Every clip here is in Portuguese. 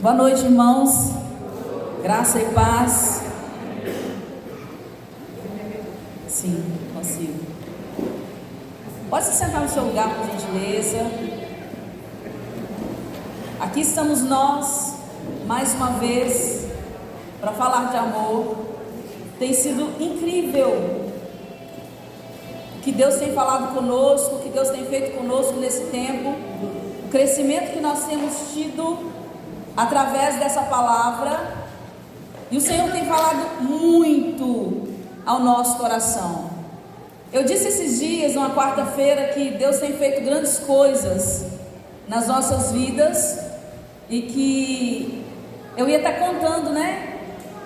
Boa noite, irmãos. Graça e paz. Sim, consigo. Pode se sentar no seu lugar, por gentileza. Aqui estamos nós, mais uma vez, para falar de amor. Tem sido incrível o que Deus tem falado conosco, o que Deus tem feito conosco nesse tempo, o crescimento que nós temos tido através dessa palavra, e o Senhor tem falado muito ao nosso coração. Eu disse esses dias, numa quarta-feira, que Deus tem feito grandes coisas nas nossas vidas, e que eu ia estar contando,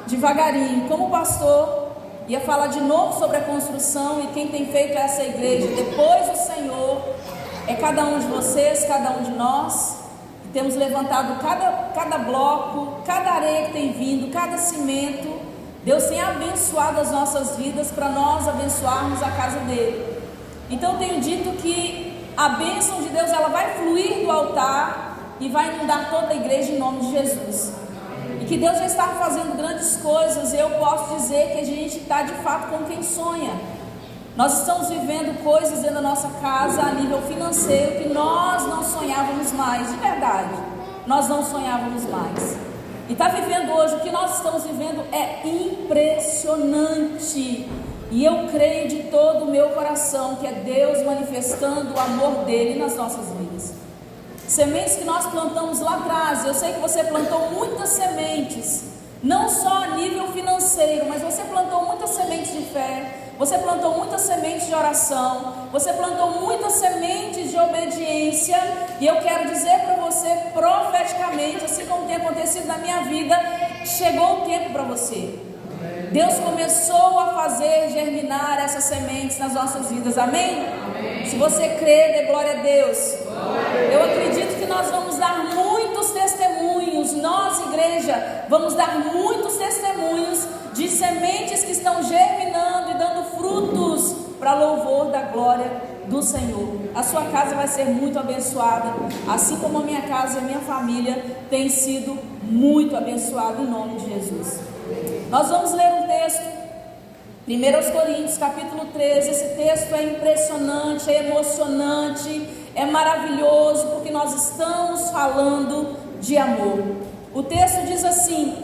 devagarinho, como o pastor ia falar de novo sobre a construção e quem tem feito essa igreja. Depois o Senhor é cada um de vocês, cada um de nós. Temos levantado cada bloco, cada areia que tem vindo, cada cimento. Deus tem abençoado as nossas vidas para nós abençoarmos a casa dele. Então eu tenho dito que a bênção de Deus, ela vai fluir do altar e vai inundar toda a igreja em nome de Jesus. E que Deus já está fazendo grandes coisas, e eu posso dizer que a gente está de fato com quem sonha. Nós estamos vivendo coisas dentro da nossa casa a nível financeiro que nós não sonhávamos mais, de verdade, nós não sonhávamos mais. E está vivendo hoje, o que nós estamos vivendo é impressionante. E eu creio de todo o meu coração que é Deus manifestando o amor dele nas nossas vidas. Sementes que nós plantamos lá atrás, eu sei que você plantou muitas sementes, não só a nível financeiro, mas você plantou muitas sementes de fé. Você plantou muitas sementes de oração, você plantou muitas sementes de obediência, e eu quero dizer para você profeticamente, assim como tem acontecido na minha vida, chegou o tempo para você. Deus começou a fazer germinar essas sementes nas nossas vidas, amém? Amém. Se você crê, dê glória a Deus. Eu acredito que nós vamos dar muitos testemunhos, nós, igreja, vamos dar muitos testemunhos de sementes que estão germinando e dando frutos para louvor da glória do Senhor. A sua casa vai ser muito abençoada, assim como a minha casa e a minha família tem sido muito abençoada em nome de Jesus. Nós vamos ler um texto, 1 Coríntios capítulo 13. Esse texto é impressionante, é emocionante, é maravilhoso, porque nós estamos falando de amor. O texto diz assim: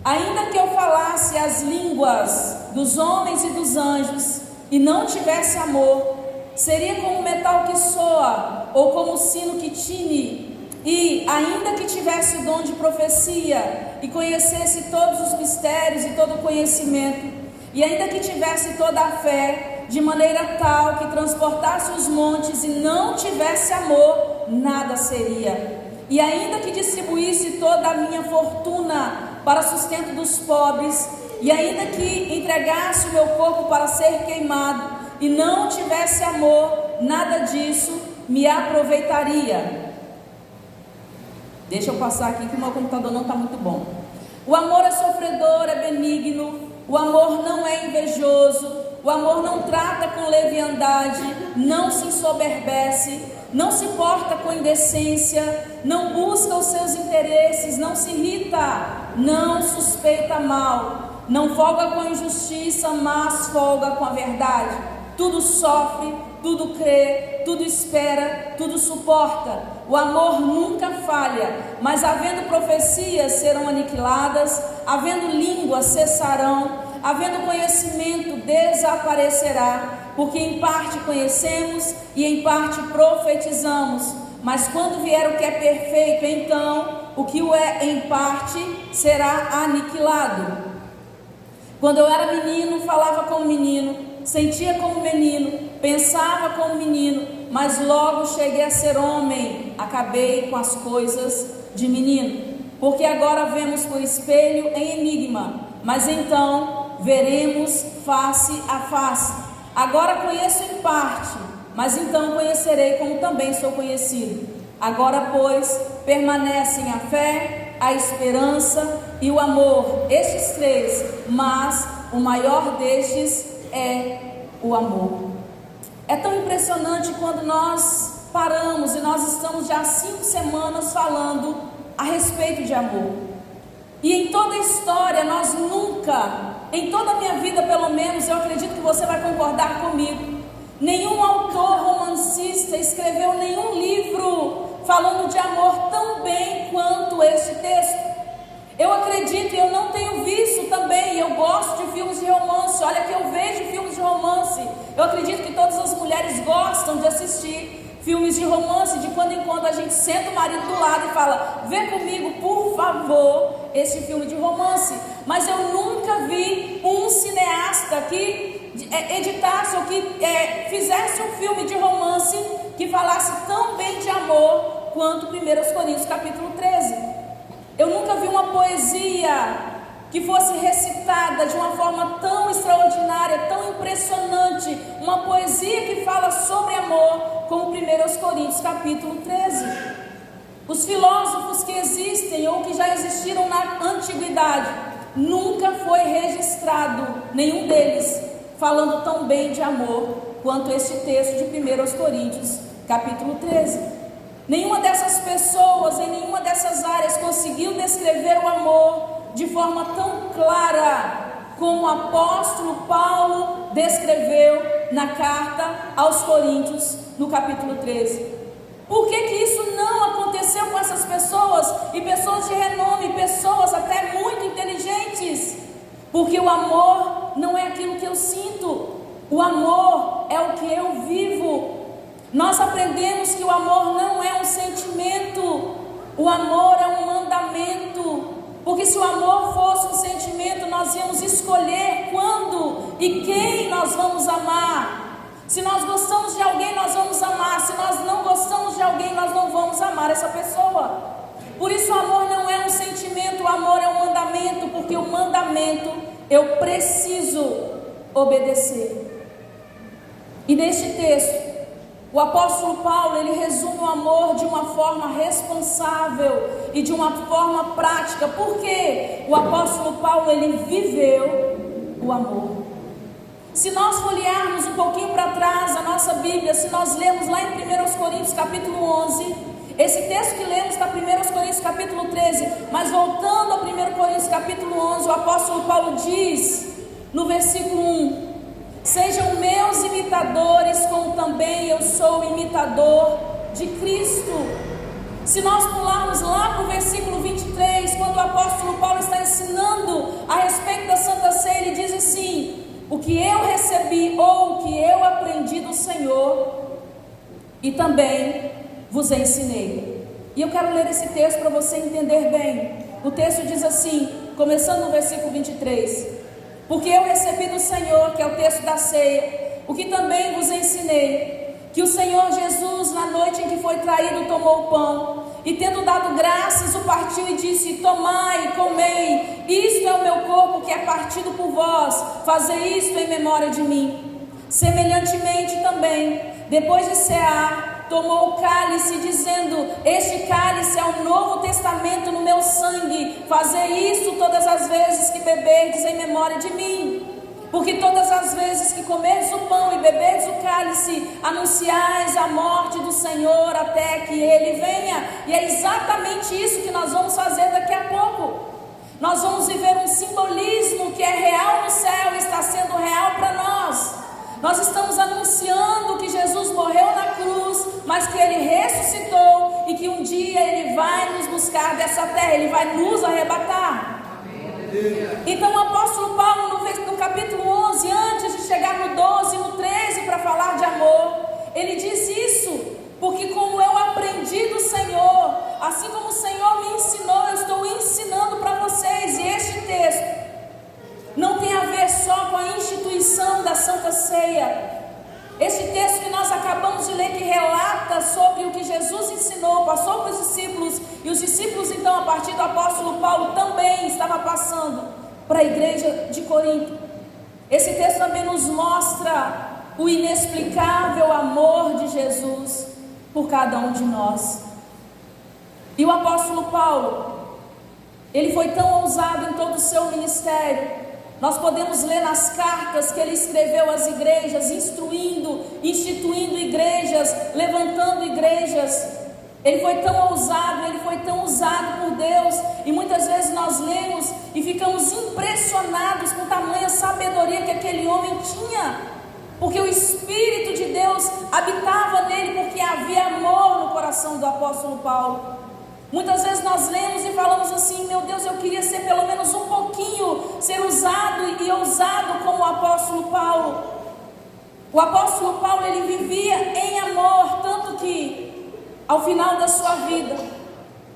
ainda que eu falasse as línguas dos homens e dos anjos e não tivesse amor, seria como metal que soa ou como sino que tine. E ainda que tivesse o dom de profecia e conhecesse todos os mistérios e todo o conhecimento, e ainda que tivesse toda a fé, de maneira tal que transportasse os montes e não tivesse amor, nada seria. E ainda que distribuísse toda a minha fortuna para sustento dos pobres, e ainda que entregasse o meu corpo para ser queimado, e não tivesse amor, nada disso me aproveitaria. Deixa eu passar aqui que o meu computador não está muito bom. O amor é sofredor, é benigno. O amor não é invejoso. O amor não trata com leviandade, não se ensoberbece, não se porta com indecência, não busca os seus interesses, não se irrita, não suspeita mal, não folga com a injustiça, mas folga com a verdade. Tudo sofre, tudo crê, tudo espera, tudo suporta. O amor nunca falha, mas havendo profecias serão aniquiladas, havendo línguas cessarão, havendo conhecimento desaparecerá, porque em parte conhecemos e em parte profetizamos. Mas quando vier o que é perfeito, então o que o é em parte será aniquilado. Quando eu era menino, falava como menino, sentia como menino, pensava como menino, mas logo cheguei a ser homem, acabei com as coisas de menino. Porque agora vemos por espelho em enigma, mas então veremos face a face. Agora conheço em parte, mas então conhecerei como também sou conhecido. Agora, pois, permanecem a fé, a esperança e o amor, estes três, mas o maior destes é o amor. É tão impressionante quando nós paramos e nós estamos já há 5 semanas falando a respeito de amor. E em toda a história, nós nunca, em toda a minha vida pelo menos, eu acredito que você vai concordar comigo, nenhum autor romancista escreveu nenhum livro falando de amor tão bem quanto este texto. Eu acredito, e eu não tenho visto também, eu gosto de filmes de romance, olha que eu vejo filmes de romance, eu acredito que todas as mulheres gostam de assistir filmes de romance, de quando em quando a gente senta o marido do lado e fala, vê comigo por favor, este filme de romance, mas eu nunca vi um cineasta que editasse ou que fizesse um filme de romance que falasse tão bem de amor quanto 1 Coríntios capítulo 13. Eu nunca vi uma poesia que fosse recitada de uma forma tão extraordinária, tão impressionante, uma poesia que fala sobre amor, como 1 Coríntios capítulo 13. Os filósofos que existem ou que já existiram na antiguidade, nunca foi registrado nenhum deles falando tão bem de amor quanto este texto de 1 Coríntios capítulo 13. Nenhuma dessas pessoas, em nenhuma dessas áreas conseguiu descrever o amor de forma tão clara como o apóstolo Paulo descreveu na carta aos Coríntios, no capítulo 13. Por que isso não aconteceu com essas pessoas, e pessoas de renome, pessoas até muito inteligentes? Porque o amor não é aquilo que eu sinto, o amor é o que eu vivo. Nós aprendemos que o amor não é um sentimento, o amor é um mandamento, porque se o amor fosse um sentimento, nós íamos escolher quando e quem nós vamos amar. Se nós gostamos de alguém, nós vamos amar. Se nós não gostamos de alguém, nós não vamos amar essa pessoa. Por isso o amor não é um sentimento, o amor é um mandamento, porque o mandamento eu preciso obedecer. E neste texto, o apóstolo Paulo, ele resume o amor de uma forma responsável e de uma forma prática, porque o apóstolo Paulo, ele viveu o amor. Se nós folhearmos um pouquinho para trás a nossa Bíblia, se nós lermos lá em 1 Coríntios capítulo 11, esse texto que lemos está em 1 Coríntios capítulo 13, mas voltando a 1 Coríntios capítulo 11, o apóstolo Paulo diz, no versículo 1, sejam meus imitadores, como também eu sou imitador de Cristo. Se nós pularmos lá para o versículo 23, quando o apóstolo Paulo está ensinando a respeito da Santa Ceia, ele diz assim, o que eu recebi ou o que eu aprendi do Senhor, e também vos ensinei. E eu quero ler esse texto para você entender bem. O texto diz assim, começando no versículo 23, porque eu recebi do Senhor, que é o texto da ceia, o que também vos ensinei, que o Senhor Jesus, na noite em que foi traído, tomou o pão, e tendo dado graças, o partiu e disse, tomai e comei, isto é o meu corpo que é partido por vós, fazei isto em memória de mim. Semelhantemente também, depois de cear, tomou o cálice, dizendo, este cálice é o novo testamento no meu sangue, fazei isso todas as vezes que beberdes em memória de mim. Porque todas as vezes que comerdes o pão e beberdes o cálice, anunciais a morte do Senhor até que Ele venha. E é exatamente isso que nós vamos fazer daqui a pouco. Nós vamos viver um simbolismo que é real no céu e está sendo real para nós. Nós estamos anunciando que Jesus morreu na cruz, mas que Ele ressuscitou e que um dia Ele vai nos buscar dessa terra, Ele vai nos arrebatar. Então o apóstolo Paulo no capítulo 11, antes de chegar no 12 e no 13 para falar de amor, ele diz isso, porque como eu aprendi do Senhor, assim como o Senhor me ensinou, eu estou ensinando para vocês. E este texto não tem a ver só com a instituição da Santa Ceia. Este texto que nós acabamos de ler, que relata sobre o que Jesus ensinou, passou para os discípulos, e os discípulos então, a partir do apóstolo Paulo, também estava passando para a igreja de Corinto. Esse texto também nos mostra o inexplicável amor de Jesus por cada um de nós. E o apóstolo Paulo, ele foi tão ousado em todo o seu ministério. Nós podemos ler nas cartas que ele escreveu às igrejas, instruindo, instituindo igrejas, levantando igrejas. Ele foi tão ousado, ele foi tão usado por Deus. E muitas vezes nós lemos e ficamos impressionados com tamanha sabedoria que aquele homem tinha, porque o Espírito de Deus habitava nele, porque havia amor no coração do apóstolo Paulo. Muitas vezes nós lemos e falamos assim: meu Deus, eu queria ser pelo menos um pouquinho, ser usado e ousado como o apóstolo Paulo. O apóstolo Paulo, ele vivia em amor, tanto que ao final da sua vida,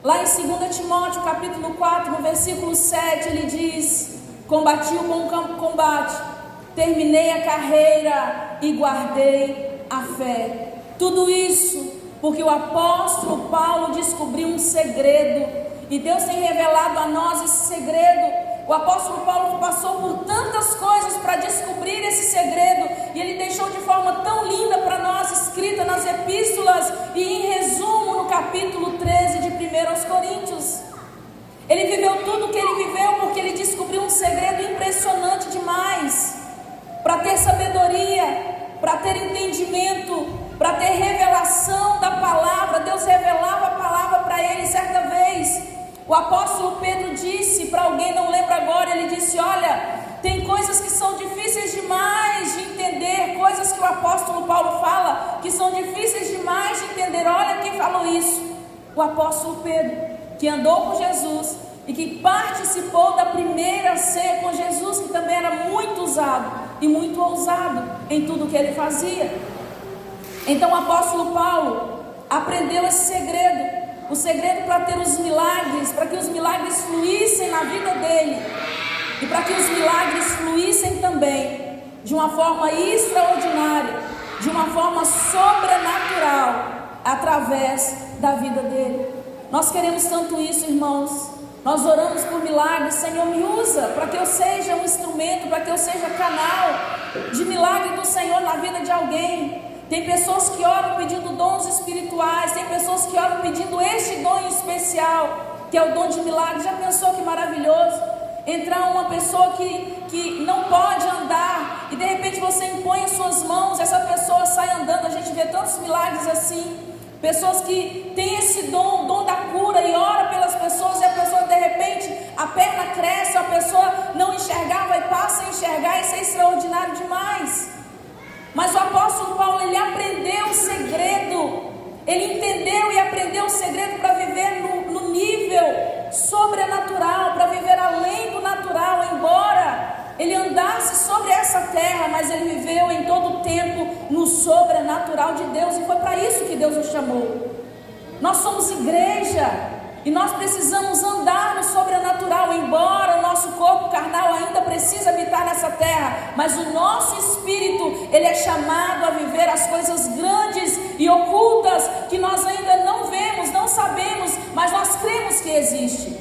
lá em 2 Timóteo capítulo 4, no versículo 7, ele diz: combati o bom combate, terminei a carreira e guardei a fé. Tudo isso porque o apóstolo Paulo descobriu um segredo, e Deus tem revelado a nós esse segredo. O apóstolo Paulo passou por tantas coisas para descobrir esse segredo, e ele deixou de forma tão linda para nós, escrita nas epístolas e em resumo no capítulo 13 de 1 Coríntios. Ele viveu tudo o que ele viveu porque ele descobriu um segredo impressionante demais, para ter sabedoria, para ter entendimento, para ter revelação da palavra. Deus revelava a palavra para ele. Certa vez o apóstolo Pedro disse para alguém, não lembro agora, ele disse: olha, tem coisas que são difíceis demais de entender, coisas que o apóstolo Paulo fala que são difíceis demais de entender. Olha quem falou isso: o apóstolo Pedro, que andou com Jesus e que participou da primeira ceia com Jesus, que também era muito usado e muito ousado em tudo que ele fazia. Então o apóstolo Paulo aprendeu esse segredo, o segredo para ter os milagres, para que os milagres fluíssem na vida dele, e para que os milagres fluíssem também de uma forma extraordinária, de uma forma sobrenatural, através da vida dele. Nós queremos tanto isso, irmãos. Nós oramos por milagres. Senhor, me usa para que eu seja um instrumento, para que eu seja canal de milagre do Senhor na vida de alguém. Tem pessoas que oram pedindo dons espirituais, tem pessoas que oram pedindo este dom especial, que é o dom de milagre. Já pensou que maravilhoso? Entrar uma pessoa que não pode andar, e de repente você impõe as suas mãos, essa pessoa sai andando. A gente vê tantos milagres assim. Pessoas que têm esse dom, o dom da cura, e ora pelas pessoas, e a pessoa de repente, a perna cresce, a pessoa não enxergava e passa a enxergar. Isso é extraordinário demais. Mas o apóstolo Paulo, ele aprendeu o segredo, ele entendeu e aprendeu o segredo para viver no nível sobrenatural, para viver além do natural. Embora ele andasse sobre essa terra, mas ele viveu em todo o tempo no sobrenatural de Deus, e foi para isso que Deus nos chamou. Nós somos igreja, e nós precisamos andar no sobrenatural. Embora o nosso corpo carnal ainda precise habitar nessa terra, mas o nosso espírito, ele é chamado a viver as coisas grandes e ocultas, que nós ainda não vemos, não sabemos, mas nós cremos que existe.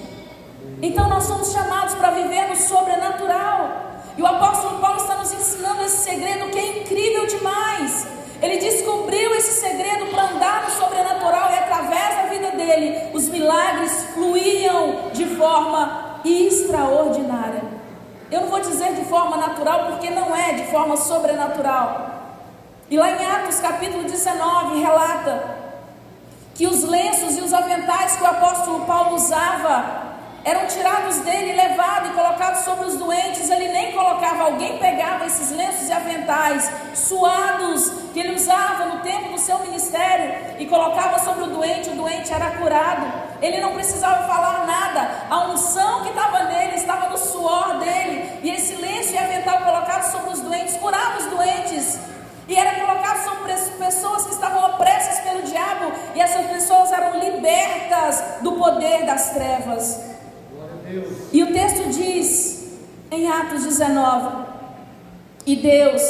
Então nós somos chamados para viver no sobrenatural, e o apóstolo Paulo está nos ensinando esse segredo que é incrível demais. Ele descobriu esse segredo para andar no sobrenatural, e através da vida dele, os milagres fluíam de forma extraordinária. Eu não vou dizer de forma natural, porque não é de forma sobrenatural. E lá em Atos capítulo 19, relata que os lenços e os aventais que o apóstolo Paulo usava eram tirados dele, levados e colocados sobre os doentes. Ele nem colocava, alguém pegava esses lenços e aventais suados que ele usava no tempo do seu ministério e colocava sobre o doente era curado. Ele não precisava falar nada, a unção que estava nele estava no suor dele, e esse lenço e avental colocado sobre os doentes curava os doentes, e era colocado sobre pessoas que estavam opressas pelo diabo, e essas pessoas eram libertas do poder das trevas. E o texto diz em Atos 19: e Deus,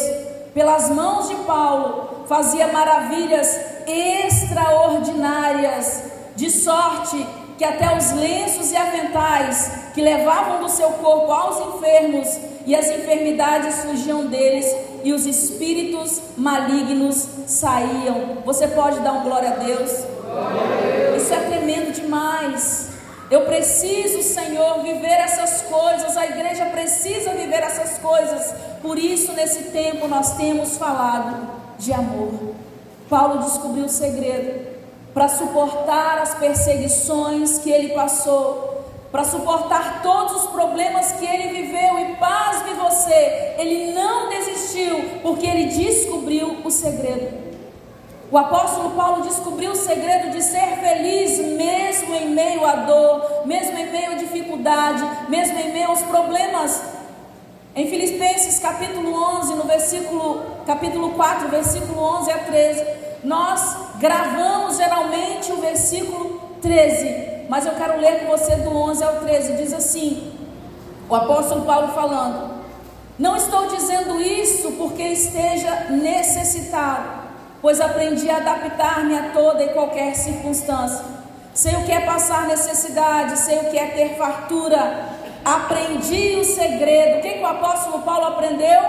pelas mãos de Paulo, fazia maravilhas extraordinárias, de sorte que até os lenços e aventais que levavam do seu corpo aos enfermos, e as enfermidades fugiam deles, e os espíritos malignos saíam. Você pode dar um glória a Deus? Isso é tremendo demais. Eu preciso, Senhor, viver essas coisas. A igreja precisa viver essas coisas. Por isso, nesse tempo, nós temos falado de amor. Paulo descobriu o segredo. para suportar as perseguições que ele passou, para suportar todos os problemas que ele viveu. E pasme você, ele não desistiu, porque ele descobriu o segredo. O apóstolo Paulo descobriu o segredo de ser feliz mesmo em meio à dor, mesmo em meio à dificuldade, mesmo em meio aos problemas. Em Filipenses capítulo 11, capítulo 4, versículo 11 a 13, nós gravamos geralmente o versículo 13, mas eu quero ler com você do 11 ao 13. Diz assim, o apóstolo Paulo falando: não estou dizendo isso porque esteja necessitado, pois aprendi a adaptar-me a toda e qualquer circunstância. Sei o que é passar necessidade, sei o que é ter fartura. Aprendi o segredo. O que o apóstolo Paulo aprendeu?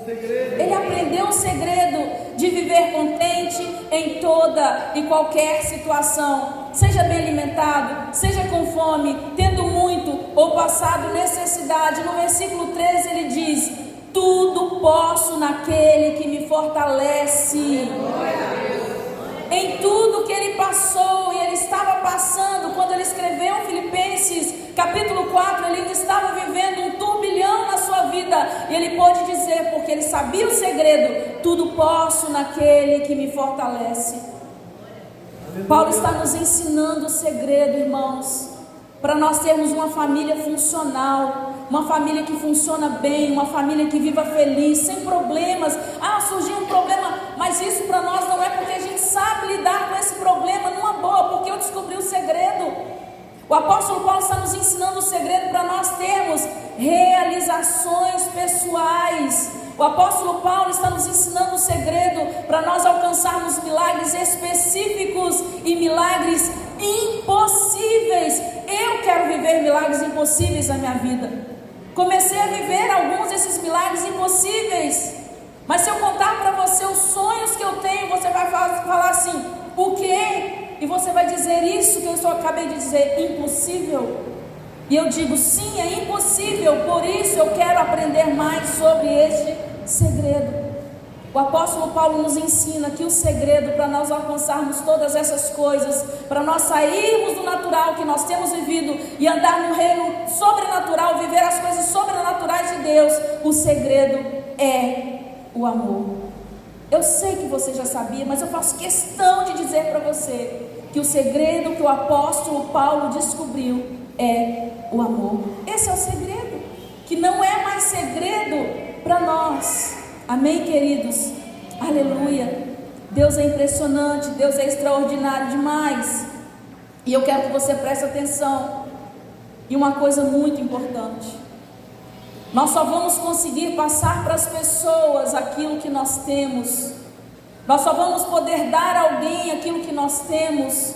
Ele aprendeu o segredo de viver contente em toda e qualquer situação. Seja bem alimentado, seja com fome, tendo muito ou passado necessidade. No versículo 13 ele diz: tudo posso naquele que me fortalece. Em tudo que ele passou, e ele estava passando, quando ele escreveu Filipenses capítulo 4, ele ainda estava vivendo um turbilhão na sua vida, e ele pôde dizer, porque ele sabia o segredo: tudo posso naquele que me fortalece. Paulo está nos ensinando o segredo, irmãos, para nós termos uma família funcional, uma família que funciona bem, uma família que viva feliz, sem problemas. Surgiu um problema, mas isso para nós não é porque a gente sabe lidar com esse problema numa boa, porque eu descobri o segredo. O apóstolo Paulo está nos ensinando o segredo para nós termos realizações pessoais. O apóstolo Paulo está nos ensinando o segredo para nós alcançarmos milagres específicos e milagres impossíveis. Eu quero viver milagres impossíveis na minha vida. Comecei a viver alguns desses milagres impossíveis. Mas se eu contar para você os sonhos que eu tenho, você vai falar assim: o quê? E você vai dizer isso que eu só acabei de dizer: impossível. E eu digo: sim, é impossível. Por isso eu quero aprender mais sobre este segredo. O apóstolo Paulo nos ensina que o segredo para nós alcançarmos todas essas coisas, para nós sairmos do natural que nós temos vivido e andar no reino sobrenatural, viver as coisas sobrenaturais de Deus, o segredo é o amor. Eu sei que você já sabia, mas eu faço questão de dizer para você que o segredo que o apóstolo Paulo descobriu é o amor. Esse é o segredo, que não é mais segredo para nós. Amém, queridos? Aleluia. Deus é impressionante, Deus é extraordinário demais. E eu quero que você preste atenção em uma coisa muito importante: nós só vamos conseguir passar para as pessoas aquilo que nós temos. Nós só vamos poder dar a alguém aquilo que nós temos.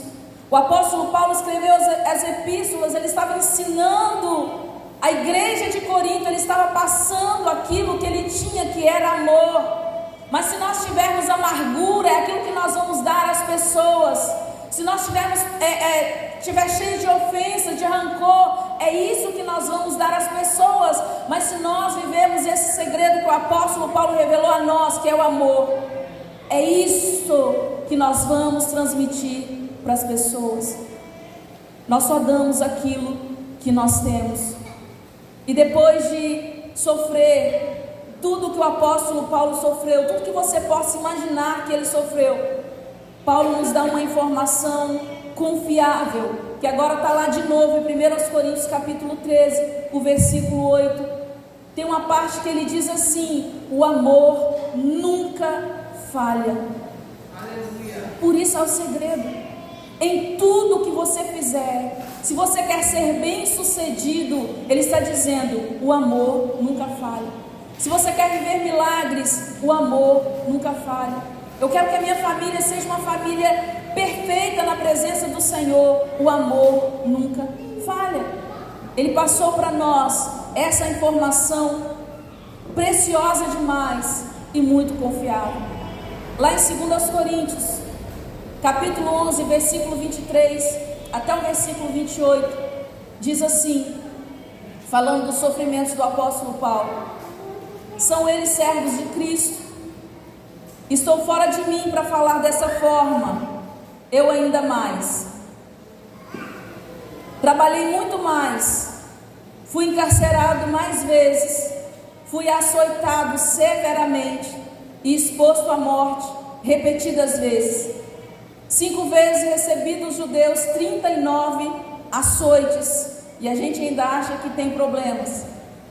O apóstolo Paulo escreveu as epístolas, ele estava ensinando a igreja de Corinto, ele estava passando aquilo que ele tinha, que era amor. Mas se nós tivermos amargura, é aquilo que nós vamos dar às pessoas. Se nós estiver cheio de ofensa, de rancor, é isso que nós vamos dar às pessoas. Mas se nós vivemos esse segredo que o apóstolo Paulo revelou a nós, que é o amor, é isso que nós vamos transmitir para as pessoas. Nós só damos aquilo que nós temos. E depois de sofrer tudo que o apóstolo Paulo sofreu, tudo que você possa imaginar que ele sofreu, Paulo nos dá uma informação confiável, que agora está lá de novo em 1 Coríntios capítulo 13, o versículo 8. Tem uma parte que ele diz assim: o amor nunca falha. Por isso é o segredo. Em tudo que você fizer, se você quer ser bem sucedido, ele está dizendo: o amor nunca falha. Se você quer viver milagres, o amor nunca falha. Eu quero que a minha família seja uma família perfeita na presença do Senhor, o amor nunca falha. Ele passou para nós essa informação preciosa demais e muito confiável. Lá em 2 Coríntios capítulo 11, versículo 23 até o versículo 28, diz assim, falando dos sofrimentos do apóstolo Paulo: são eles servos de Cristo? Estou fora de mim para falar dessa forma, eu ainda mais. Trabalhei muito mais, fui encarcerado mais vezes, fui açoitado severamente e exposto à morte repetidas vezes. 5 vezes recebi dos judeus 39 açoites, e a gente ainda acha que tem problemas.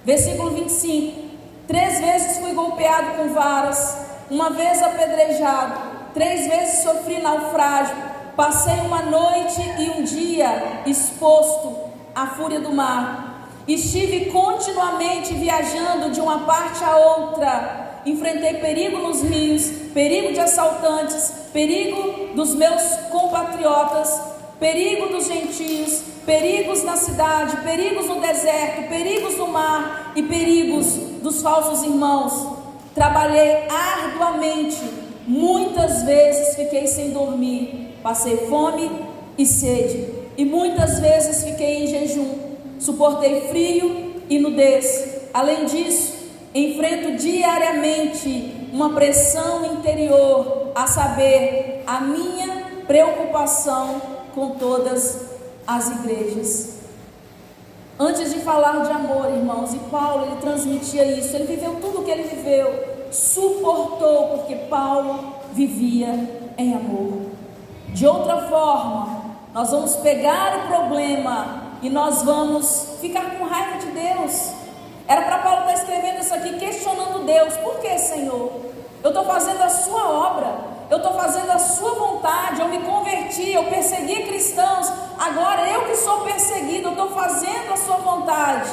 Versículo 25: 3 vezes fui golpeado com varas, 1 vez apedrejado, 3 vezes sofri naufrágio, passei uma noite e um dia exposto à fúria do mar. Estive continuamente viajando de uma parte a outra. Enfrentei perigo nos rios, perigo de assaltantes, perigo dos meus compatriotas, perigo dos gentios, perigos na cidade, perigos no deserto, perigos no mar e perigos dos falsos irmãos. Trabalhei arduamente, muitas vezes fiquei sem dormir, passei fome e sede, e muitas vezes fiquei em jejum, suportei frio e nudez. Além disso, enfrento diariamente uma pressão interior, a saber, a minha preocupação com todas as igrejas. Antes de falar de amor, irmãos, e Paulo, ele transmitia isso, ele viveu tudo o que ele viveu, suportou, porque Paulo vivia em amor. De outra forma, nós vamos pegar o problema e nós vamos ficar com raiva de Deus. Era para Paulo estar escrevendo isso aqui, questionando Deus. Por que, Senhor? Eu estou fazendo a sua obra, eu estou fazendo a sua vontade, eu me converti, eu persegui cristãos, agora eu que sou perseguido, eu estou fazendo a sua vontade.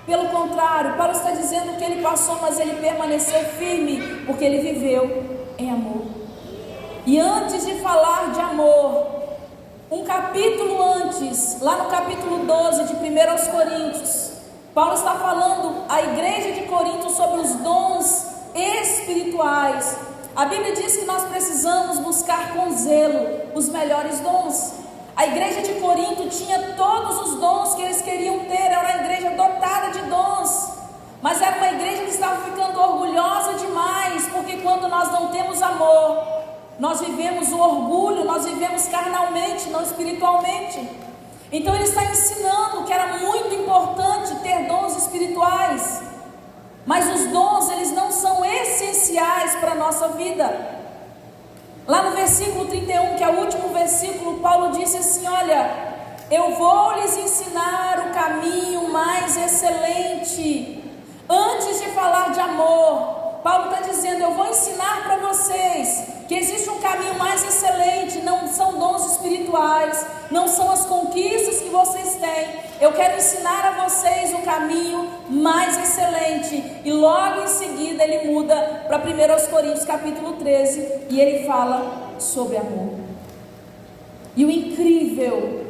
Pelo contrário, Paulo está dizendo que ele passou, mas ele permaneceu firme, porque ele viveu em amor. E antes de falar de amor, um capítulo antes, lá no capítulo 12 de 1 Coríntios, Paulo está falando à igreja de Corinto sobre os dons espirituais. A Bíblia diz que nós precisamos buscar com zelo os melhores dons. A igreja de Corinto tinha todos os dons que eles queriam ter, era uma igreja dotada de dons, mas era uma igreja que estava ficando orgulhosa demais, porque quando nós não temos amor, nós vivemos o orgulho, nós vivemos carnalmente, não espiritualmente. Então ele está ensinando que era muito importante ter dons espirituais, mas os dons, eles não são essenciais para a nossa vida. Lá no versículo 31, que é o último versículo, Paulo disse assim: olha, eu vou lhes ensinar o caminho mais excelente. Antes de falar de amor, Paulo está dizendo: eu vou ensinar para vocês que existe um caminho mais excelente. Não são dons espirituais, não são as conquistas que vocês têm. Eu quero ensinar a vocês o caminho mais excelente. E logo em seguida ele muda para 1 Coríntios capítulo 13, e ele fala sobre amor. E o incrível,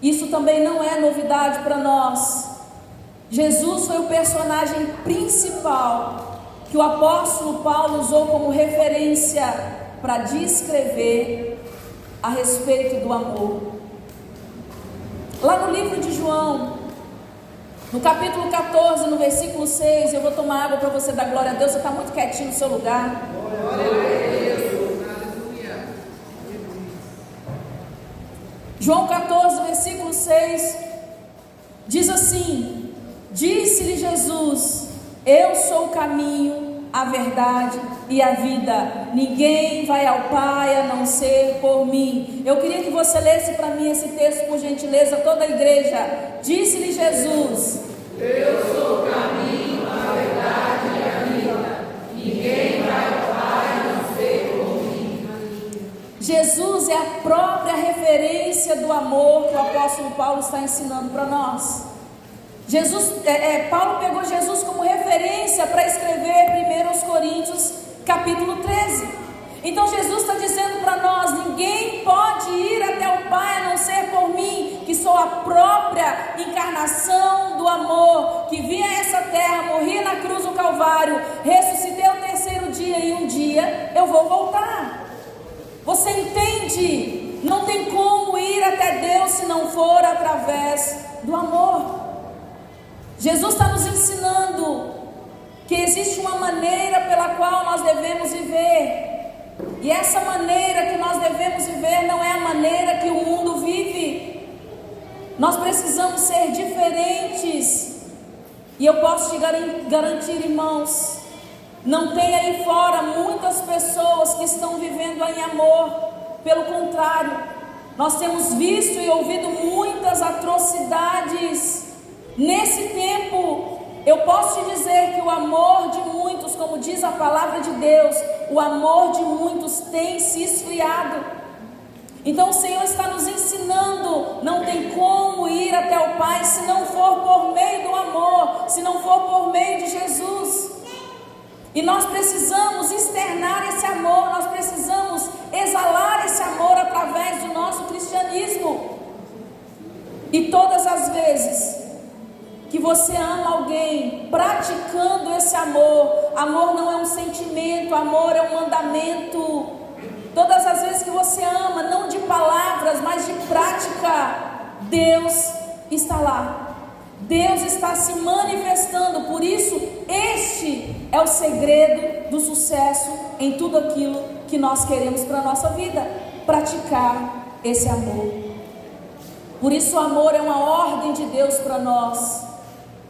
isso também não é novidade para nós. Jesus foi o personagem principal que o apóstolo Paulo usou como referência para descrever a respeito do amor. Lá no livro de João, no capítulo 14, no versículo 6, eu vou tomar água para você dar glória a Deus. Você está muito quietinho no seu lugar. João 14, versículo 6, diz assim: disse-lhe Jesus: eu sou o caminho, a verdade e a vida. Ninguém vai ao Pai a não ser por mim. Eu queria que você lesse para mim esse texto, por gentileza, toda a igreja. Disse-lhe Jesus: eu sou o caminho, a verdade e a vida. Ninguém vai ao Pai a não ser por mim. Jesus é a própria referência do amor que o apóstolo Paulo está ensinando para nós. Paulo pegou Jesus como referência para escrever 1 Coríntios capítulo 13. Então Jesus está dizendo para nós: ninguém pode ir até o Pai a não ser por mim, que sou a própria encarnação do amor, que vim a essa terra, morri na cruz do Calvário, ressuscitei ao terceiro dia, e um dia eu vou voltar. Você entende? Não tem como ir até Deus se não for através do amor. Jesus está nos ensinando que existe uma maneira pela qual nós devemos viver, e essa maneira que nós devemos viver não é Nós precisamos ser diferentes. E eu posso te garantir, irmãos, não tem aí fora muitas pessoas que estão vivendo em amor. Pelo contrário, nós temos visto e ouvido muitas atrocidades. Nesse tempo, eu posso te dizer que o amor de muitos, como diz a palavra de Deus, o amor de muitos tem se esfriado. Então o Senhor está nos ensinando, não tem como ir até o Pai se não for por meio do amor, se não for por meio de Jesus. E nós precisamos externar esse amor, nós precisamos exalar esse amor através do nosso cristianismo. E todas as vezes que você ama alguém, praticando esse amor, amor não é um sentimento, amor é um mandamento. Todas as vezes que você ama, não de palavras, mas de prática, Deus está lá. Deus está se manifestando. Por isso, este é o segredo do sucesso em tudo aquilo que nós queremos para a nossa vida. Praticar esse amor. Por isso o amor é uma ordem de Deus para nós.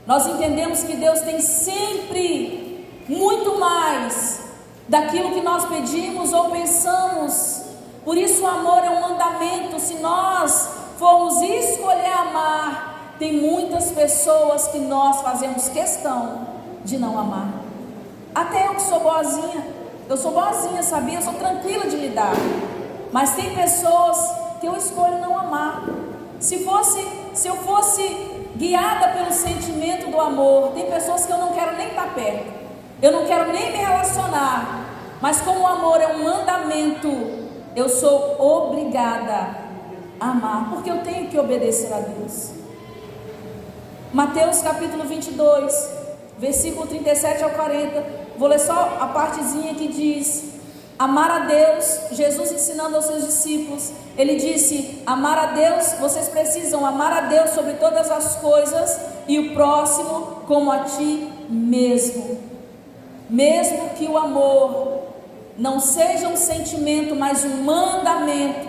Nós entendemos que Deus tem sempre muito mais daquilo que nós pedimos ou pensamos. Por isso o amor é um mandamento. Se nós formos escolher amar, tem muitas pessoas que nós fazemos questão de não amar. Até eu que sou boazinha, eu sou boazinha, sabia? Eu sou tranquila de lidar. Mas tem pessoas que eu escolho não amar. Se eu fosse guiada pelo sentimento do amor, tem pessoas que eu não quero nem estar perto, eu não quero nem me relacionar. Mas como o amor é um mandamento, eu sou obrigada a amar, porque eu tenho que obedecer a Deus. Mateus capítulo 22, versículo 37 ao 40, vou ler só a partezinha que diz: amar a Deus. Jesus ensinando aos seus discípulos, ele disse: amar a Deus, vocês precisam amar a Deus sobre todas as coisas e o próximo como a ti mesmo. Mesmo que o amor não seja um sentimento, mas um mandamento,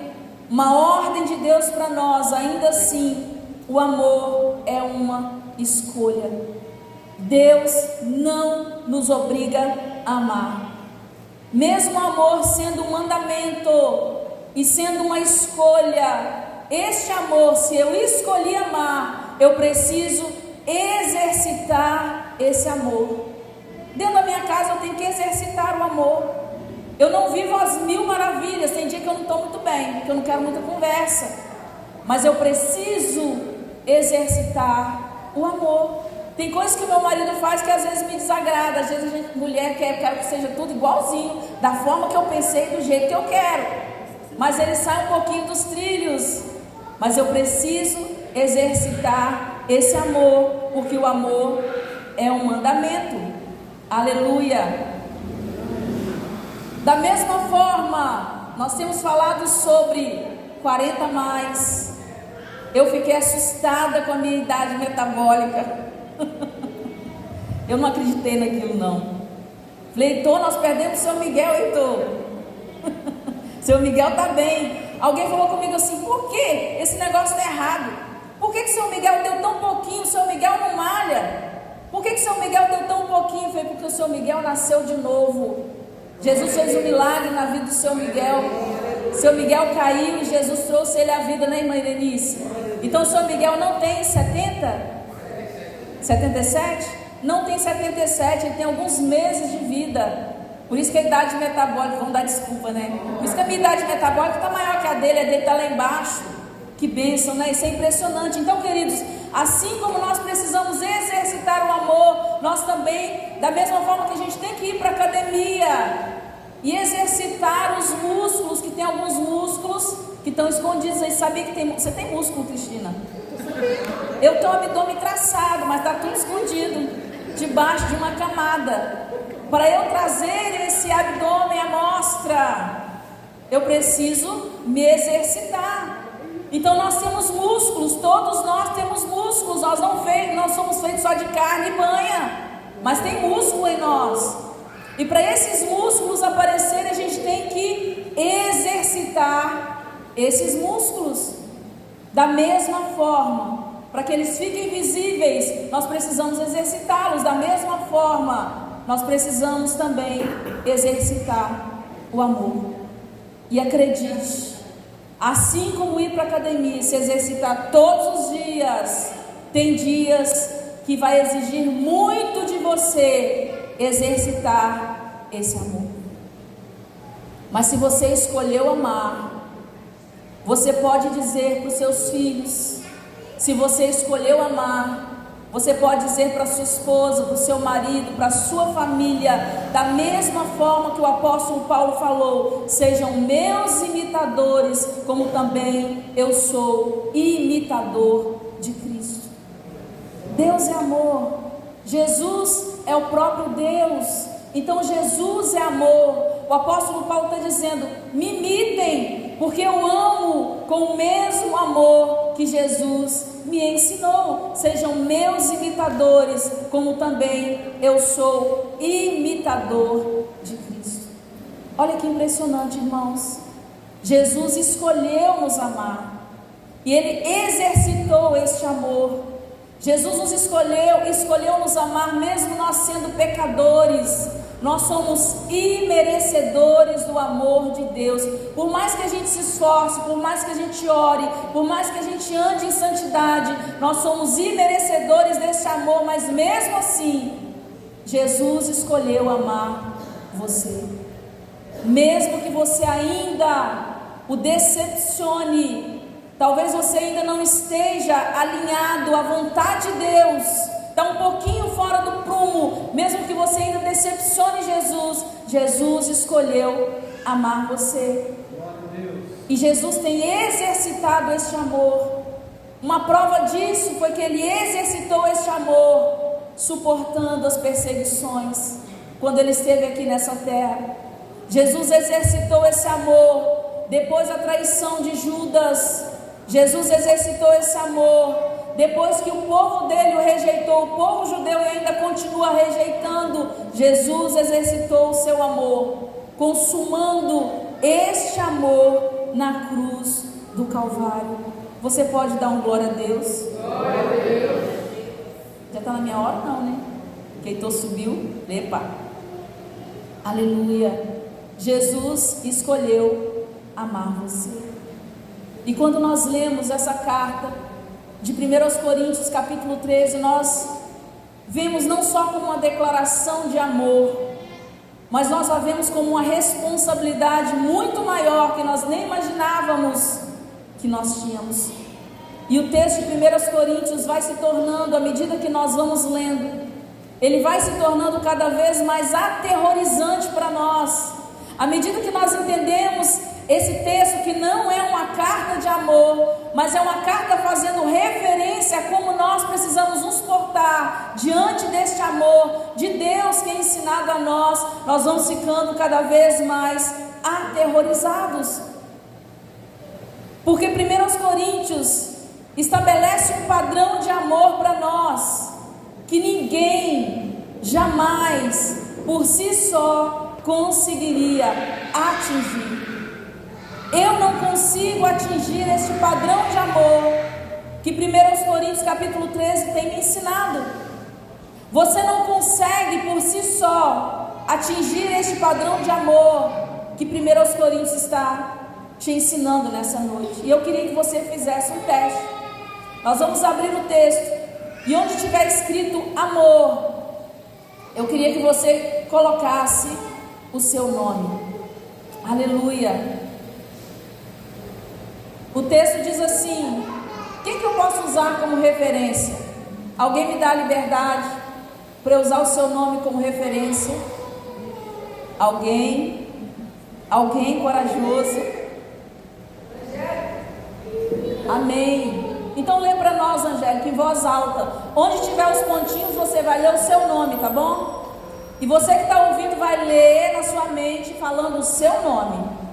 uma ordem de Deus para nós, ainda assim o amor é uma escolha. Deus não nos obriga a amar. Mesmo o amor sendo um mandamento e sendo uma escolha, este amor, se eu escolhi amar, eu preciso exercitar esse amor. Dentro da minha casa eu tenho que exercitar o amor. Eu não vivo as mil maravilhas, tem dia que eu não estou muito bem, que eu não quero muita conversa, mas eu preciso exercitar o amor. Tem coisas que o meu marido faz que às vezes me desagrada. Às vezes a gente, mulher, quer que seja tudo igualzinho, da forma que eu pensei, do jeito que eu quero, mas ele sai um pouquinho dos trilhos. Mas eu preciso exercitar esse amor, porque o amor é um mandamento. Aleluia. Da mesma forma, nós temos falado sobre 40 mais. Eu fiquei assustada com a minha idade metabólica. Eu não acreditei naquilo não. Falei: Heitor, nós perdemos o seu Miguel, Heitor. Seu Miguel está bem. Alguém falou comigo assim: por que esse negócio está errado? Por que o seu Miguel deu tão pouquinho? O seu Miguel não malha. Por que o seu Miguel deu tão pouquinho? Foi porque o seu Miguel nasceu de novo. Jesus fez um milagre na vida do seu Miguel. Seu Miguel caiu e Jesus trouxe ele à vida, né, irmã Denise? Então o seu Miguel não tem 77? Não tem 77, ele tem alguns meses de vida. Por isso que a idade metabólica, vamos dar desculpa, né? Por isso que a minha idade metabólica está maior que a dele está lá embaixo. Que bênção, né? Isso é impressionante. Então, queridos, assim como nós precisamos exercitar o amor, nós também, da mesma forma que a gente tem que ir para a academia e exercitar os músculos, que tem alguns músculos que estão escondidos aí. Sabia que você tem músculo, Cristina? Eu tenho o abdômen traçado, mas está tudo escondido debaixo de uma camada. Para eu trazer esse abdômen à mostra, eu preciso me exercitar. Então nós temos músculos, todos nós temos músculos. Nós não somos feitos só de carne e banha, mas tem músculo em nós. E para esses músculos aparecerem, a gente tem que exercitar esses músculos. Da mesma forma, para que eles fiquem visíveis, nós precisamos exercitá-los. Da mesma forma, nós precisamos também exercitar o amor. E acredite, assim como ir para a academia e se exercitar todos os dias, tem dias que vai exigir muito de você exercitar esse amor. Mas se você escolheu amar, você pode dizer para os seus filhos, se você escolheu amar, você pode dizer para a sua esposa, para o seu marido, para a sua família, da mesma forma que o apóstolo Paulo falou: sejam meus imitadores, como também eu sou imitador de Cristo. Deus é amor, Jesus é o próprio Deus, então Jesus é amor. O apóstolo Paulo está dizendo: me imitem, porque eu amo com o mesmo amor que Jesus me ensinou. Sejam meus imitadores, como também eu sou imitador de Cristo. Olha que impressionante, irmãos. Jesus escolheu nos amar, e Ele exercitou este amor. Jesus nos escolheu nos amar, mesmo nós sendo pecadores. Nós somos imerecedores do amor de Deus. Por mais que a gente se esforce, por mais que a gente ore, por mais que a gente ande em santidade, nós somos imerecedores desse amor. Mas mesmo assim, Jesus escolheu amar você. Mesmo que você ainda o decepcione, talvez você ainda não esteja alinhado à vontade de Deus, está um pouquinho fora do prumo, mesmo que você ainda decepcione Jesus, Jesus escolheu amar você. E Jesus tem exercitado este amor. Uma prova disso foi que Ele exercitou este amor, suportando as perseguições, quando Ele esteve aqui nessa terra. Jesus exercitou esse amor depois da traição de Judas. Jesus exercitou esse amor depois que o povo dele o rejeitou, o povo judeu ainda continua rejeitando. Jesus exercitou o seu amor, consumando este amor na cruz do Calvário. Você pode dar um glória a Deus? Glória a Deus. Já está na minha hora? Não, né? Quem subiu? Epa! Aleluia! Jesus escolheu amar você. E quando nós lemos essa carta de 1 Coríntios capítulo 13, nós vemos não só como uma declaração de amor, mas nós a vemos como uma responsabilidade muito maior que nós nem imaginávamos que nós tínhamos. E o texto de 1 Coríntios vai se tornando, à medida que nós vamos lendo, ele vai se tornando cada vez mais aterrorizante para nós, à medida que nós entendemos esse texto, que não é uma carta de amor, mas é uma carta fazendo referência a como nós precisamos nos portar diante deste amor de Deus que é ensinado a nós. Nós vamos ficando cada vez mais aterrorizados, porque 1 Coríntios estabelece um padrão de amor para nós, que ninguém jamais por si só conseguiria atingir. Eu não consigo atingir este padrão de amor que 1 Coríntios capítulo 13 tem me ensinado. Você não consegue por si só atingir este padrão de amor que 1 Coríntios está te ensinando nessa noite. E eu queria que você fizesse um teste. Nós vamos abrir o texto, e onde tiver escrito amor, eu queria que você colocasse o seu nome. Aleluia. O texto diz assim: o que eu posso usar como referência? Alguém me dá a liberdade para eu usar o seu nome como referência? Alguém corajoso? Amém. Então lê para nós, Angélica, em voz alta. Onde tiver os pontinhos, você vai ler o seu nome, tá bom? E você que está ouvindo vai ler na sua mente, falando o seu nome.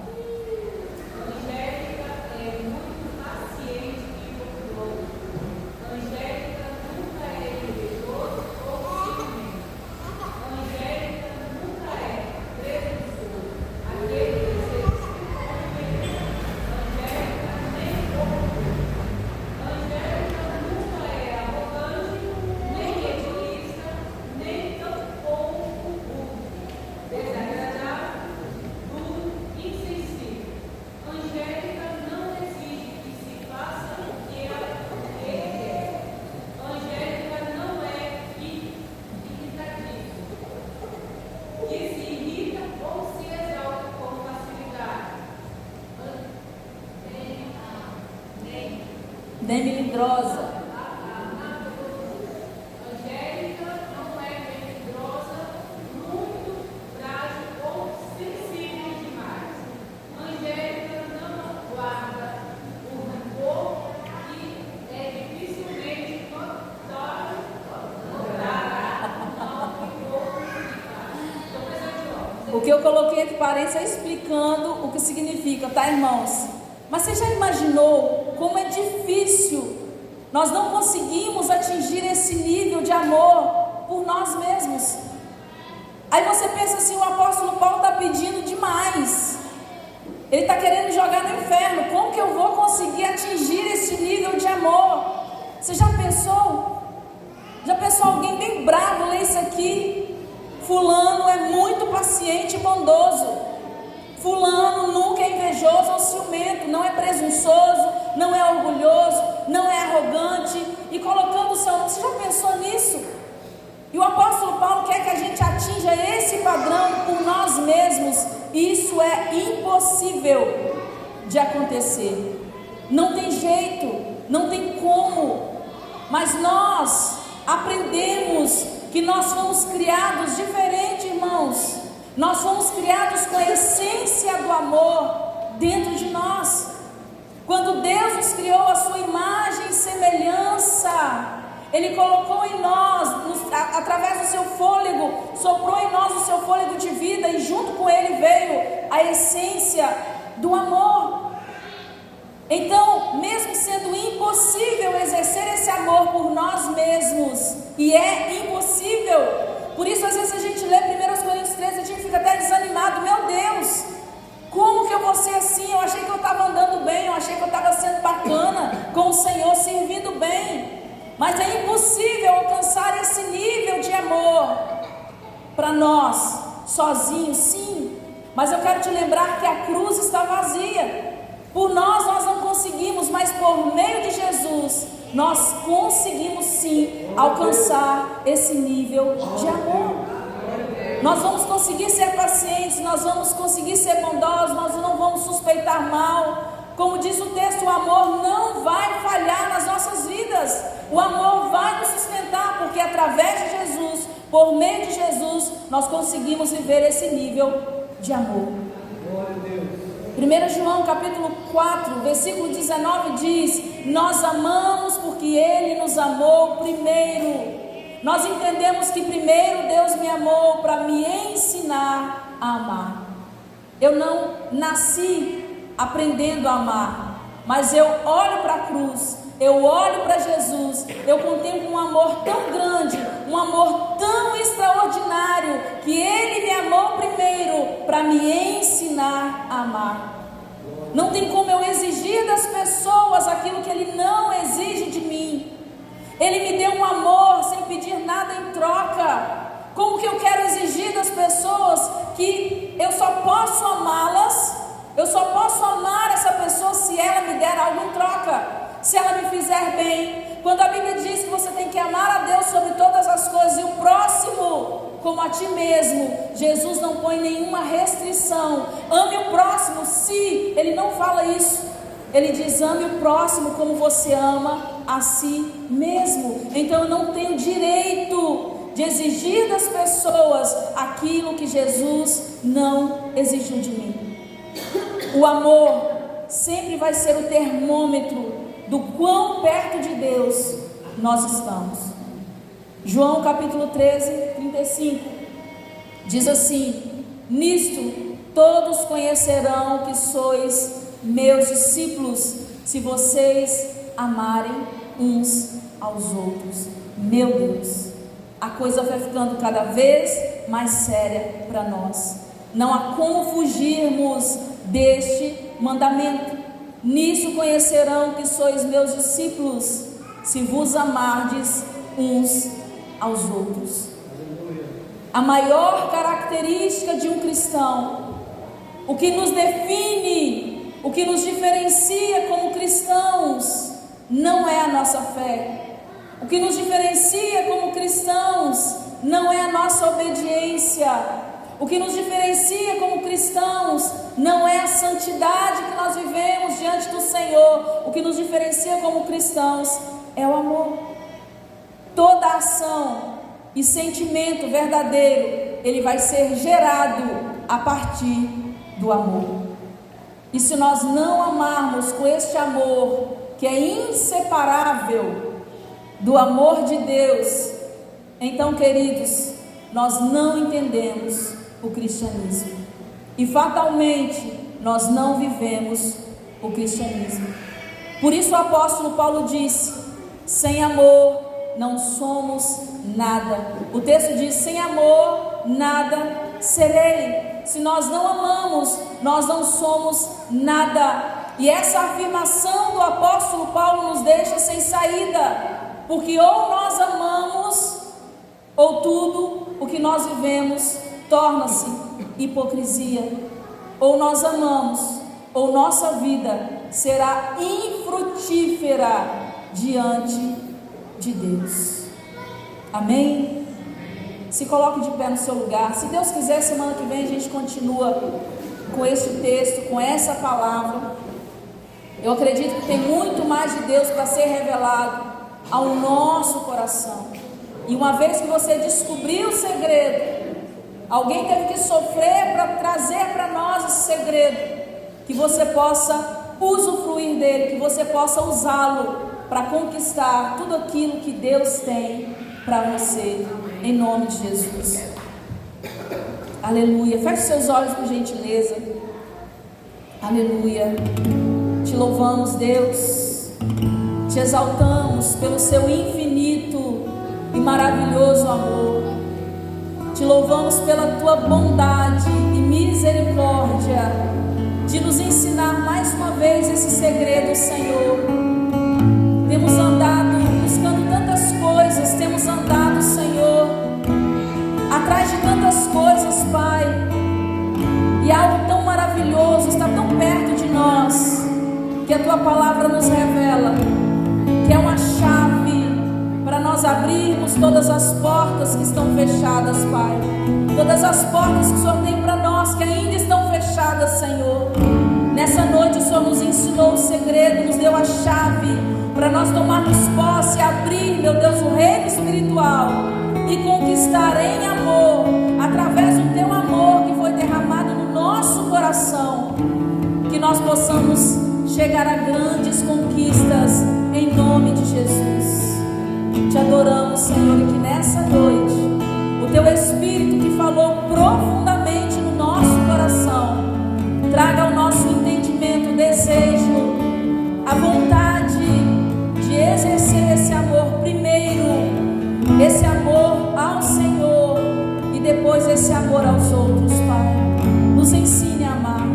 Demilindrosa. Angélica não é melindrosa, muito frágil ou sensível demais. Angélica não guarda o rancor e é dificilmente notável. O que eu coloquei aqui parênteses é explicando o que significa, tá, irmãos? Mas você já imaginou como é difícil nós não conseguimos atingir esse nível de amor por nós mesmos? Aí você pensa assim, o apóstolo Paulo está pedindo demais, ele está querendo jogar no inferno. Como que eu vou conseguir atingir esse nível de amor? Você já pensou? Já pensou alguém bem bravo ler isso aqui? Fulano é muito paciente e bondoso. Fulano nunca é invejoso ou ciumento, não é presunçoso, não é orgulhoso, não é arrogante. E colocando o seu nome, você já pensou nisso? E o apóstolo Paulo quer que a gente atinja esse padrão por nós mesmos. E isso é impossível de acontecer. Não tem jeito, não tem como. Mas nós aprendemos que nós fomos criados diferente, irmãos. Nós fomos criados com a essência do amor dentro de nós. Quando Deus nos criou a sua imagem e semelhança, Ele colocou em nós, através do seu fôlego, soprou em nós o seu fôlego de vida, e junto com Ele veio a essência do amor. Então, mesmo sendo impossível exercer esse amor por nós mesmos, e é impossível, por isso às vezes a gente lê 1 Coríntios 13, a gente fica até desanimado. Meu Deus, como que eu vou ser assim? Eu achei que eu estava andando bem, eu achei que eu estava sendo bacana com o Senhor, servindo bem, mas é impossível alcançar esse nível de amor para nós, sozinhos, sim. Mas eu quero te lembrar que a cruz está vazia. Por nós não conseguimos, mas por meio de Jesus, nós conseguimos sim alcançar esse nível de amor. Nós vamos conseguir ser pacientes, nós vamos conseguir ser bondosos, nós não vamos suspeitar mal. Como diz o texto, o amor não vai falhar nas nossas vidas. O amor vai nos sustentar, porque através de Jesus, por meio de Jesus, nós conseguimos viver esse nível de amor. 1 João capítulo 4, versículo 19 diz: nós amamos porque Ele nos amou primeiro. Nós entendemos que primeiro Deus me amou para me ensinar a amar. Eu não nasci aprendendo a amar, mas eu olho para a cruz, eu olho para Jesus, eu contemplo um amor tão grande, um amor tão extraordinário, que Ele me amou primeiro para me ensinar a amar. Não tem como eu exigir das pessoas aquilo que Ele não exige de mim. Ele me deu um amor sem pedir nada em troca. Como que eu quero exigir das pessoas que eu só posso amá-las? Eu só posso amar essa pessoa se ela me der algo em troca, se ela me fizer bem. Quando a Bíblia diz que você tem que amar a Deus sobre todas as coisas e o próximo como a ti mesmo, Jesus não põe nenhuma restrição. Ame o próximo, se Ele não fala isso, Ele diz: ame o próximo como você ama a si mesmo. Então eu não tenho direito de exigir das pessoas aquilo que Jesus não exigiu de mim. O amor sempre vai ser o termômetro do quão perto de Deus nós estamos. João capítulo 13, 35 diz assim: nisto todos conhecerão que sois meus discípulos, se vocês amarem uns aos outros. Meu Deus, a coisa vai ficando cada vez mais séria para nós. Não há como fugirmos deste mandamento. Nisso conhecerão que sois meus discípulos, se vos amardes uns aos outros. A maior característica de um cristão, o que nos define, o que nos diferencia como cristãos, não é a nossa fé. O que nos diferencia como cristãos não é a nossa obediência. O que nos diferencia como cristãos não é a santidade que nós vivemos diante do Senhor. O que nos diferencia como cristãos é o amor. Toda ação e sentimento verdadeiro, ele vai ser gerado a partir do amor. E se nós não amarmos com este amor, que é inseparável do amor de Deus, então, queridos, nós não entendemos o cristianismo. E fatalmente, nós não vivemos o cristianismo. Por isso o apóstolo Paulo disse: sem amor não somos nada. O texto diz: sem amor nada serei. Se nós não amamos, nós não somos nada. E essa afirmação do apóstolo Paulo nos deixa sem saída, porque ou nós amamos, ou tudo o que nós vivemos torna-se hipocrisia. Ou nós amamos, ou nossa vida será infrutífera diante de Deus. Amém? Se coloque de pé no seu lugar. Se Deus quiser, semana que vem a gente continua com este texto, com essa palavra. Eu acredito que tem muito mais de Deus para ser revelado ao nosso coração. E uma vez que você descobriu o segredo, alguém teve que sofrer para trazer para nós esse segredo, que você possa usufruir dele, que você possa usá-lo para conquistar tudo aquilo que Deus tem para você, em nome de Jesus. Aleluia. Feche seus olhos por gentileza. Aleluia. Te louvamos, Deus, te exaltamos pelo seu infinito e maravilhoso amor. Te louvamos pela tua bondade e misericórdia de nos ensinar mais uma vez esse segredo, Senhor. Temos andado buscando tantas coisas, temos andado, Senhor, atrás de tantas coisas, Pai, e algo tão maravilhoso está tão perto de nós, que a tua palavra nos revela que é uma chave para nós abrirmos todas as portas que estão fechadas, Pai. Todas as portas que o Senhor tem para nós que ainda estão fechadas, Senhor. Nessa noite o Senhor nos ensinou o segredo, nos deu a chave para nós tomarmos posse e abrir, meu Deus, o reino espiritual e conquistar em amor, através do teu amor que foi derramado no nosso coração, que nós possamos chegar a grandes conquistas em nome de Jesus. Te adoramos, Senhor, e que nessa noite o teu Espírito que falou profundamente no nosso coração traga ao nosso entendimento o desejo, a vontade de exercer esse amor primeiro, esse amor ao Senhor e depois esse amor aos outros, Pai. Nos ensine a amar,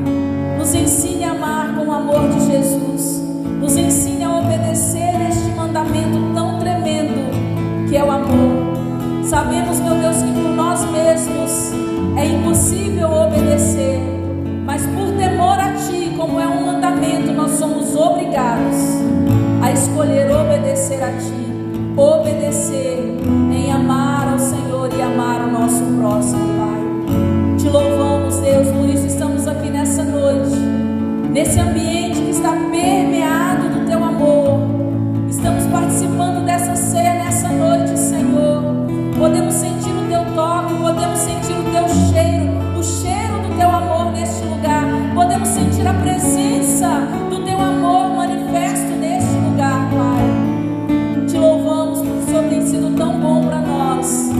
nos ensine a amar com o amor de Jesus, nos ensine a obedecer este mandamento tão tremendo que é o amor. Sabemos, meu Deus, que por nós mesmos é impossível obedecer, mas por temor a Ti, como é um mandamento, nós somos obrigados a escolher obedecer a Ti, obedecer em amar ao Senhor e amar o nosso próximo, Pai. Te louvamos, Deus, por isso estamos aqui nessa noite, nesse ambiente que está permeado do Teu amor. Estamos participando dessa ceia nessa noite, Senhor. Podemos sentir o Teu toque, podemos sentir o Teu cheiro, o cheiro do Teu amor neste lugar. Podemos sentir a presença do Teu amor manifesto neste lugar, Pai. Te louvamos porque o Senhor tem sido tão bom para nós.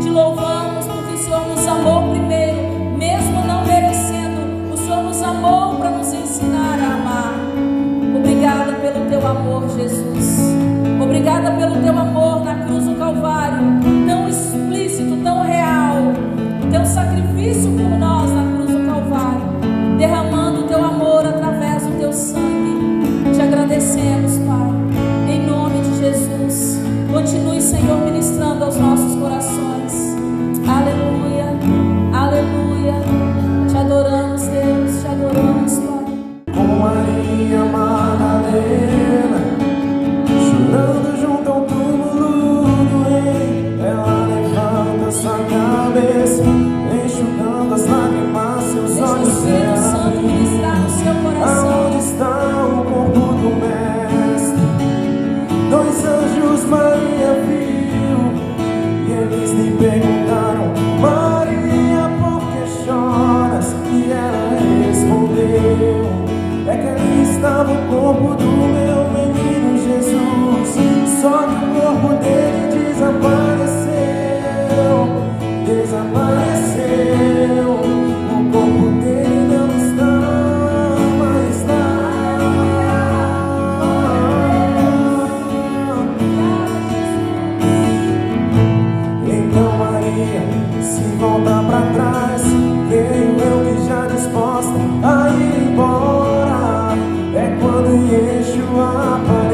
Te louvamos porque o Senhor nos amou primeiro, mesmo não merecendo. O Senhor nos amou para nos ensinar a amar. Obrigada pelo Teu amor, Jesus. Obrigada pelo Teu amor na cruz do Calvário, tão explícito, tão real. Teu sacrifício por nós na cruz do Calvário, derramando o Teu amor através do Teu sangue. Te agradecemos, Pai, em nome de Jesus. Continue, Senhor, ministrando aos nossos corações. Aleluia, aleluia. Te adoramos, Deus, te adoramos, Pai. Como Maria Madalena, chorando junto ao túmulo do rei, ela levanta sua cabeça, enxugando Yeshua apareceu.